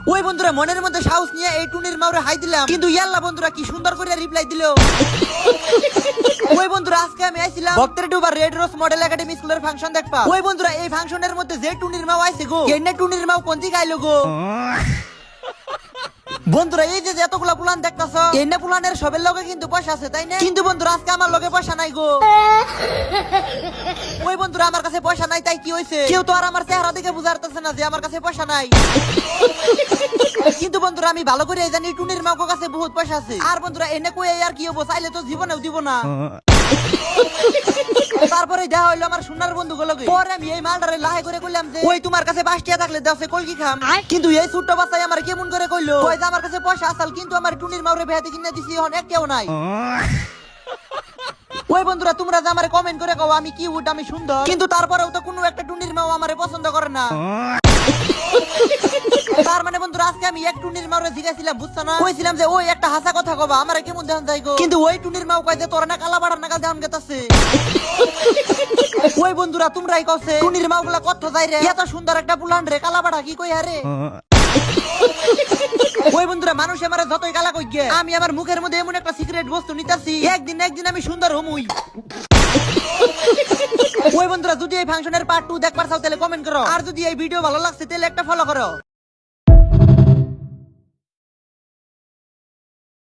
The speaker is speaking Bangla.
ওই বন্ধুরা মনের মধ্যে সাহস নিয়ে এই টুনির মাউরে হাই দিলাম, কিন্তু ইয়াল্লা বন্ধুরা কি সুন্দর করে রিপ্লাই দিল। ওই বন্ধুরা আজকে আমি আইছিলাম ভক্তের ডুবার রেড রোজ মডেল একাডেমি স্কুলের ফাংশন দেখবা। ওই বন্ধুরা এই ফাংশনের মধ্যে যে টুনির মাও আইছে গো, কেনে টুনির মাও কোন দিকে আইলো গো। বন্ধুরা এই যে এতগুলা পুলান দেখতাছ, কেনে পুলানের সবের লগে কিন্তু পয়সা আছে তাই না, কিন্তু বন্ধুরা আজকে আমার লগে পয়সা নাই গো। ওই বন্ধুরা আমার কাছে পয়সা নাই তাই কি হইছে, কেউ তো আর আমার চেহারা দেখে বুঝারতেছে না যে আমার কাছে পয়সা নাই। কিন্তু বন্ধুরা আমি ভালো করে জানি টুনির মাও কাছে বহুত পয়সা আছে। আর বন্ধুরা এনে কই আর কি হবো, চাইলে তো জীবনেও দিব না। তারপরে দেখা হইলো আমার সোনার বন্ধু গুলোকে। পরে আমি এই মালটারে লাহে করে কইলাম যে ওই তোমার কাছে 5 টাকা থাকলে দাও সে কলকি খাম। কিন্তু এই ছোট্ট বাচ্চাই আমার কেমন করে কইলো ওই যে আমার কাছে পয়সা আসাল, কিন্তু আমার টুনির মাউরে ভেতে কিনে দিছি এখন একটাও নাই। ওই বন্ধুরা তোমরা যে আমারে কমেন্ট করে কও আমি কি উড আমি সুন্দর, কিন্তু তারপরেও তো কোনো একটা টুনির মাও আমারে পছন্দ করে না। তার মানে বন্ধুরা আজকে আমি এক টুনির মাউরে জিজ্ঞাসিলাম বুঝছো না, কইছিলাম যে ওই একটা হাসা কথা কবা আমারে কেমন দেখান যায় গো, কিন্তু ওই টুনির মাও কয় যে তোর না কালা বাড়ার নাগাল দেখান গেতাছে। ওই বন্ধুরা তোমরাই কইছে টুনির মাউগুলা কত যায় রে, এত সুন্দর একটা পুলান রে কালা বাড়া কি কই আরে। ওই বন্ধুরা মানুষ আমারে যতই গালা কই গে, আমি আমার মুখের মধ্যে এমন একটা সিক্রেট বস্তু নিতাছি, একদিন আমি সুন্দর হমুই। ওই বন্ধুরা যদি এই ফাংশনের পার্ট 2 দেখবার চাও তাহলে কমেন্ট করো, আর যদি এই ভিডিও ভালো লাগছে তাহলে একটা ফলো করো।